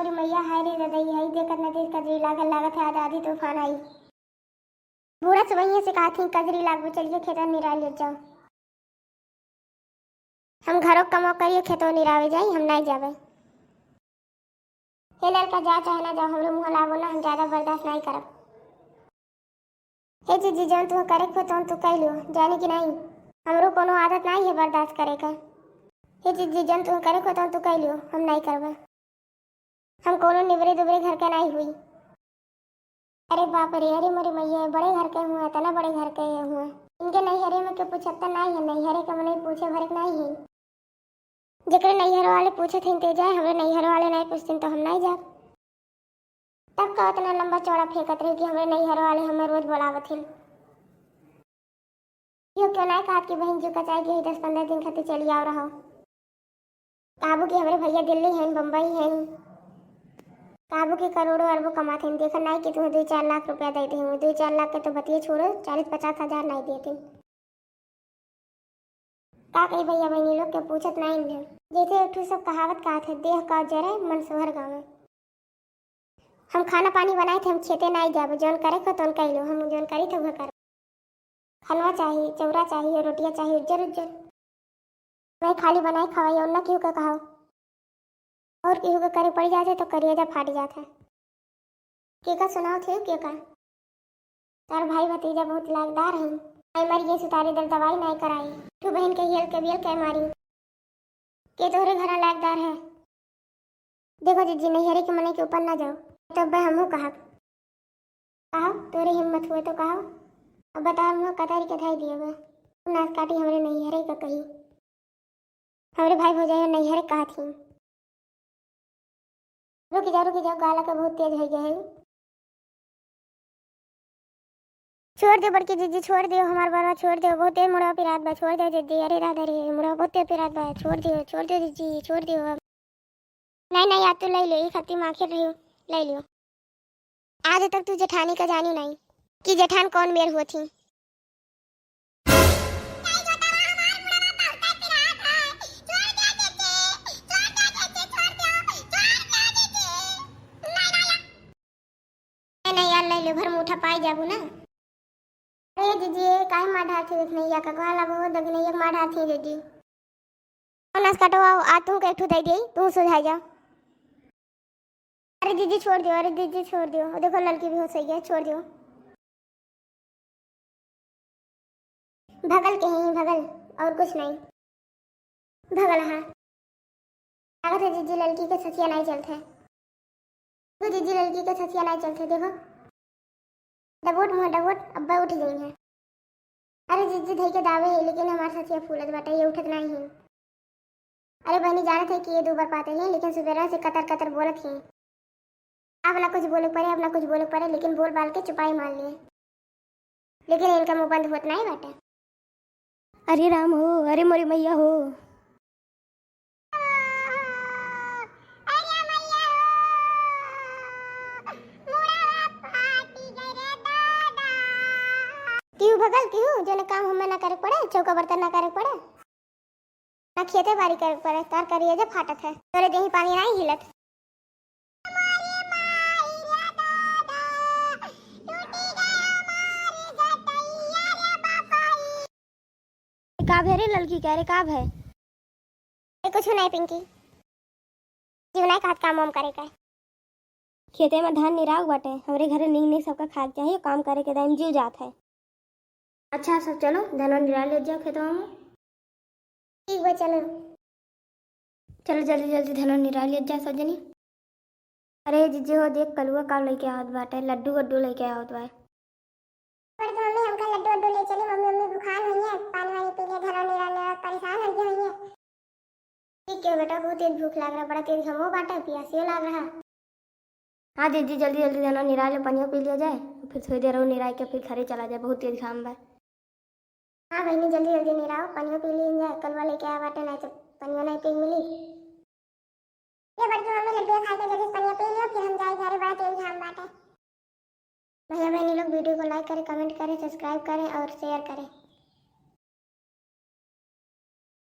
मोरी मैया, हाय रे ददई, हाय देखत न देख कजरी लागल, लागत है आज आधी तूफान आई। बूढ़ा सवैया से कहा थी कजरी लागो, चलिए खेतों निराल ले जाओ। हम घरों कमो करिए खेतों निरावे जाई, हम नहीं जावे। हे लड़का जा चाहे ना जाओ, हमरे मुँह लागो ना, हम ज्यादा बर्दाश्त नहीं करब। हे जीजी जौन तू करे को तौन तू कह लियो, जाने की नहीं, हमरो कोनो आदत नहीं है बर्दाश्त करे का। हे जीजी जौन तू करे को तौन तू कह लियो, हम नहीं करबे। हम कोनो निवरे दुबरे घर के नहीं हुई। अरे बाप रे, अरे मोरी मैया, बड़े घर के हुए तना, बड़े घर के हुए इनके नैहरे में के पूछता नहीं है, नैहरे के मने पूछे भरे नहीं है। जेकरे नैहर वाले पूछे थे ते जाए, हमरे नैहर वाले नहीं पूछते तो हम नहीं जाब। तब का इतना लंबा चौड़ा फेंकत रही कि हमरे नैहर वाले हमें रोज बुलावत हिन। यो क्यों नहीं कहा कि बहन जी कचाई गई 10-15 दिन खातिर चली आओ रहो। काबू की हमरे भैया दिल्ली हैं, बम्बई हैं, काबू के करोड़ों अरबों कमाते हैं। देखा नहीं कि तुम्हें 2-4 लाख रुपया देते हैं, 2-4 लाख के तो बतिए छोड़ो, 40-50 हजार नहीं देते। का कही भैया बहनी लोग के पूछत नहीं है। जैसे उठू सब कहावत कहा थे, देह का जरे मन सोहर गावे। हम खाना पानी बनाए थे, हम खेते नहीं जाबे, जौन करे को तौन कह लो, हम जौन करी तो वह कर। हलवा चाहिए, चौरा चाहिए, रोटियां चाहिए, उज्जर उज्जर। मैं खाली बनाए खवाई और न क्यों का कहो, और केहू के करे पड़ जाते तो करिएजा फाट जाता। के का सुनाओ थे के का तार भाई भतीजा बहुत लागदार हैं। आई मर गई सुतारी दल दवाई नहीं कराई, तू बहन के हियल के बियल के मारी के तोहरे घर लागदार है। देखो जीजी नैहरे के मने के ऊपर ना जाओ, तब हमहू कहा तोरे हिम्मत हुए तो कहा। अब बताओ हम कतारी के धाई दिए नाच काटी हमरे नैहरे का कही, हमरे भाई भौजाई नैहरे कहा थी। रुक जाओ गाला का बहुत तेज हो गया है। छोड़ दो बड़की जीजी, छोड़ दियो हमार बारवा, छोड़ दियो बहुत तेज मुड़ा पिरात बा, छोड़ दो जीजी। अरे राधा रे मुड़ा बहुत तेज पिरात बा, छोड़ दियो जीजी, छोड़ दियो। अब नहीं आज तो ले लो, एक हफ्ते में आखिर रही ले लियो। आज तक तू जेठानी का जानी नहीं कि जेठान कौन मेर हुआ थी। नहीं यार ले लो, भर मुठा पाई जाबू ना। अरे जीजी काहे माढ़ा थी देखने या का कहला बहुत दगने एक माढ़ा थी जीजी। नस कटवाओ आ तू के ठू दे दे, तू सुझाई जा। अरे दीदी छोड़ दियो, अरे दीदी छोड़ दियो, देखो लड़की भी हो सही है, छोड़ दियो। भगल के ही भगल और कुछ नहीं, भगल। हाँ लागत है जीजी लड़की के सचिया नहीं चलते, तो जीजी लड़की के सचिया नहीं चलते। देखो डबोट मुँह डबोट अब्बा उठ गई है। अरे जीजी धई के दावे है, लेकिन हमारे सचिया फूलत बाटे, ये उठत नहीं है। अरे बहनी जानत है कि ये 2 बार पाते हैं, लेकिन सुबेरा से कतर कतर बोलत है। अब ना कुछ बोले पड़े, अब ना कुछ बोले पड़े, लेकिन बोल बाल के चुपाई मान लिए, लेकिन इनका मुंह बंद होत नहीं बाटे। अरे राम हो, अरे मोरी मैया हो। क्यों भगल क्यों, जो काम हमें ना करे पड़े, चौका बर्तन ना करे पड़े, ना खेते बाड़ी करे पड़े, तार करिए जे फाटत है, तोरे देही पानी नहीं हिलत। काब है रे लड़की, कह रहे काब है कुछ नहीं पिंकी, जीव नहीं खात काम वाम करे का। खेते में धान निराग बाटे, हमरे घरे नींग सबका खाद चाहिए, काम करे के दाम जीव जात है। अच्छा सब चलो धनवा निराल ले जाओ खेतों में। ठीक बा चलो जल्दी जल्दी धनवा निराल ले जा सजनी। अरे जीजी हो देख कलुआ का लेके आवत बाटे, लड्डू वड्डू लेके आवत बा। पर तो मम्मी हमका लड्डू वड्डू ले चली, मम्मी बुखार हुई है, पानी वानी पी ले, धनवा निराल परेशान हो गई है। ठीक है बेटा, बहुत तेज भूख लग रहा, बड़ा तेज घमो बाटा, प्यासियो लग रहा। हाँ दीदी जल्दी धनवा निराल पानी पी लिया जाए, फिर थोड़ी देर और निराल के फिर घरे चला जाए, बहुत तेज घाम बा। हाँ बहनी जल्दी निराओ, पानी पी ली जाए, कलवा लेके आ बाटे, नहीं तो पानी नहीं पी मिली। ये बड़की मम्मी लड्डू खा के जल्दी पानी पी लियो, फिर हम जाए घरे, बड़ा तेज घाम बाटे। भैया बहनी लोग वीडियो को लाइक करें, कमेंट करें, सब्सक्राइब करें और शेयर करें।